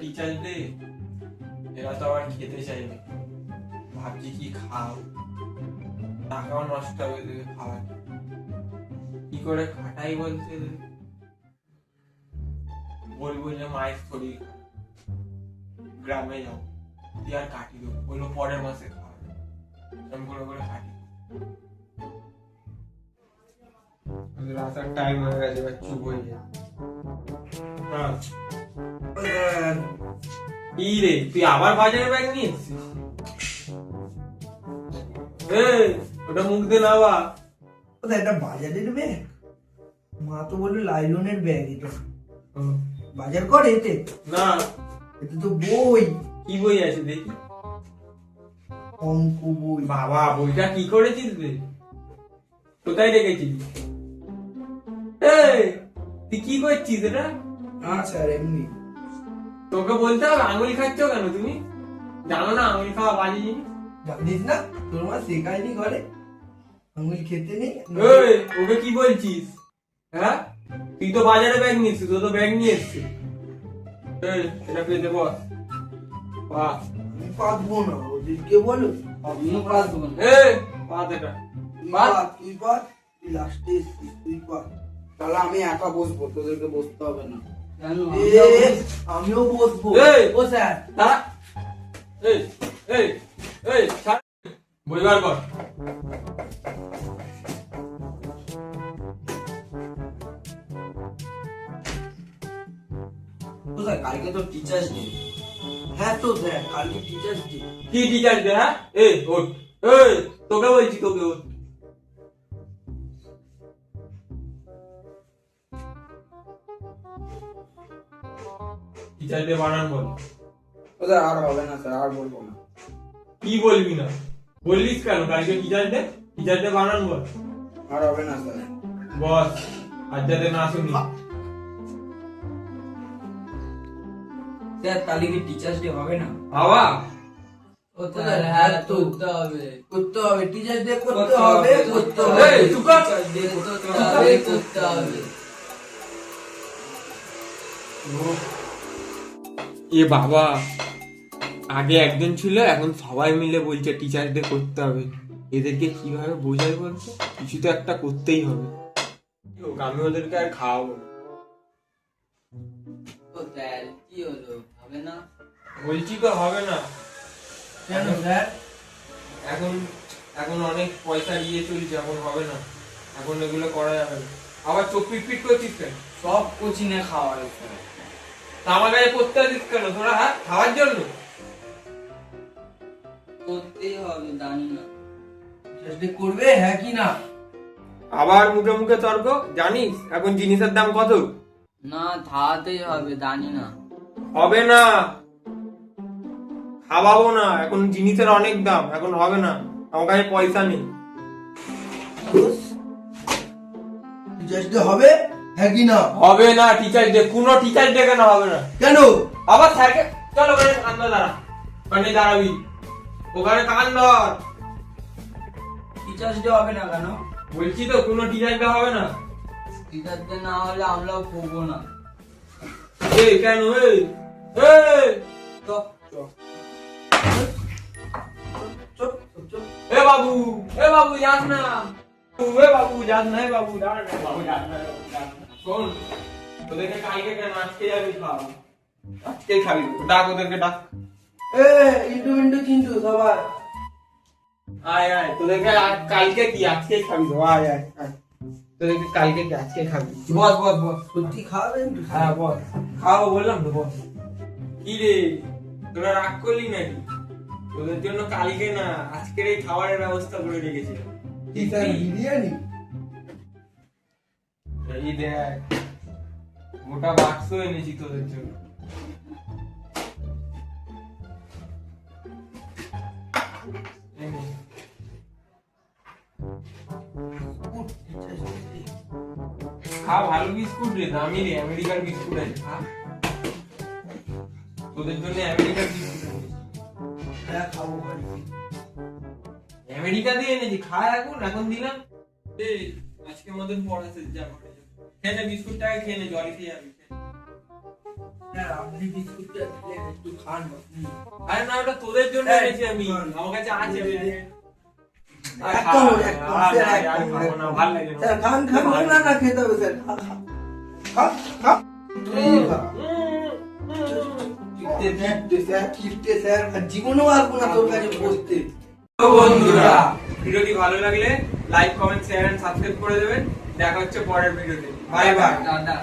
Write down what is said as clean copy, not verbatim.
Teacher day, এরা তো আবার খেতে চাইবে। ভাবছি কি খাও, টাকাও নষ্ট হবে দেবে খাওয়ার, কি করে খাটাই বলতে বলবো যে মায়ের শরীর, গ্রামে যাও দিয়ে আর কাটি দেবো, বললো পরের মাসে খাওয়াবে, এরকম করে করে কাটি। রাতের টাইম হয়ে গেছে, এবার চুপ হয়ে যায়। কি রে, তুই আবার বাজারে ব্যাগ নিয়ে এসছিস? ওটা মুখ দিয়ে নাবা। এটা বাজারের ব্যাগ? মা তো বললো লাইলনের ব্যাগ এটা। বাজার করে এতে? না, এতে তো বই। কি বই আছে দেখি? অঙ্ক বই। বাবা, বইটা কি করেছিস রে? কোথায় রেখেছিস? তুই কি করছিস এটা? না স্যার, এমনি। তোকে বলতে হবে আঙুল খাচ্ছ কেন তুমি? জানো না আঙুল খাওয়া বাজে জিনিস? জানিস না তোর মা শেখায়নি ঘরে আঙুল খেতে নেই? ওকে কি বলছিস? হ্যাঁ, তুই তো বাজারে ব্যাগ নিয়েছিস, তো ব্যাগ নিয়ে এসছিস। এটা পেতে বস। আমি পাতবো না, ওদেরকে বলো। আমিও পাতবো না। পাত এটা। তুই পাত, তুই লাস্টে এসছিস, তুই পাত। তাহলে আমি একা বসবো, তোদেরকে বসতে হবে না। আমিও বসবো। ও স্যার, দাঁড়া। বই বার কর। কোথায়? কালকে তো টিচার্স ডে। হ্যাঁ তো স্যার, কালকে টিচার্স ডে। কি টিচার দে? হ্যাঁ, ওঠ। তোকে বলছি, তোকে ওঠ। টিচার ডে বানান বল। কোথায়? আর হবে না স্যার, আর বলবো না। কি বলবি না? বললিস কেন? কালকে টিচার ডে, টিচার ডে বানান বল। আর হবে না স্যার। বস, আজ যাতে না শুনি। স্যার তাহলে কি টিচার্স ডে হবে না? বাবা, ও স্যার, হ্যাঁ তো করতে হবে। করতে হবে, টিচার্স ডে করতে হবে, করতে হবে। চুপ কর। টিচার্স ডে করতে হবে, করতে হবে। এ বাবা, আগে একজন ছিল, এখন সবাই মিলে বলছে টিচার ডে করতে হবে। এদেরকে কিভাবে বোঝাই বলতো? কিছু তো একটা করতেই হবে। আমি ওদেরকে আর খাওয়াবো না। ও স্যার কি হলো, হবে না? বলছি তো হবে না। কেন স্যার? এখন এখন অনেক পয়সা ইয়ে চলছে, এখন হবে না, এখন এগুলো করা যাবে না। আবার চোখ পিট করছিস কেন? সব কোচিনে খাওয়াবে স্যার। তা আমার কাছে করতে আসিস কেন তোরা? হ্যাঁ, খাওয়ার জন্য? করতেই হবে, জানি না। টিচার্স ডে করবে, হ্যাঁ কি না? আবার মুখে মুখে তর্ক। জানিস এখন জিনিসের দাম কত? না, ধাতেই হবে, জানি না। হবে না, খাওয়াবো না, এখন জিনিসের অনেক দাম, এখন হবে না, আমার কাছে পয়সা নেই। টিচার্স ডে হবে, হ্যাঁ কি না? হবে না টিচার ডে, কোনো টিচার ডে কেন হবে না? কেন? আবার স্যারকে চল ওখানে কান ধর, দাঁড়া, ওখানে দাঁড়াবি, ওখানে কান ধর। টিচার্স ডে হবে না কেন? বলছি তো কোনো টিচার ডে হবে না। টিচার্স ডে না হলে আমরাও পড়বো না। কেন? তো বাবু, বাবু যাস না, বাবু যাস না, বাবু দাঁড়া, বাবু যাস না, শোন, তোদেরকে কালকে কেন, আজকে যাবি খাও, আজকে খাবি, ডাক ওদেরকে, ডাক। ইন্টু মিন্টু চিন্টু সবার আয় আয়, তোদেরকে কালকে কি আজকে খাবি তো, আয় আয় আয়, তোদেরকে কালকে কি আজকে খাবি। বস বস বস। সত্যি খাওয়াবেন? হ্যাঁ বস, খাওয়াবো বললাম তো, বস। কি রে, তোরা রাগ করলি নাকি? তোদের জন্য কালকে না, আজকের এই খাবারের ব্যবস্থা করে রেখেছি। কি স্যার, বিরিয়ানি? এই দেখ, গোটা বাক্স এনেছি তোদের জন্য। খা, ভালো বিস্কুট রে, দামি রে, আমেরিকার বিস্কুট আছে, খা। তোদের জন্য আমেরিকার বিস্কুট এনেছি। হ্যাঁ খাবো। আমেরিকা দিয়ে এনেছি, খা, এখন এখন দিলাম। আজকের মতন পড়া শেষ, যা করে খেয়ে নে, বিস্কুটটাকে খেয়ে নে, জল খেয়ে যাবি। স্যার আপনি বিস্কুটটা দিলেন, একটু খান। আরে না, ওটা তোদের জন্য এই, এনেছি আমি, আমার কাছে আছে। এক কামড়, এক কামড়, স্যার, এক আর কামড়, খাবো না, ভালো লাগে না। স্যার খান খান, না না খেতে হবে স্যার, খা খা খা খা। এই খা। কিপটে স্যার, আর জীবনেও আসবো না তোর কাছে বসতে। তো বন্ধুরা, ভিডিওটি ভালো লাগলে like, comment, share and subscribe করে দেবেন। দেখা হচ্ছে পরের ভিডিওতে। Bye bye. দাদা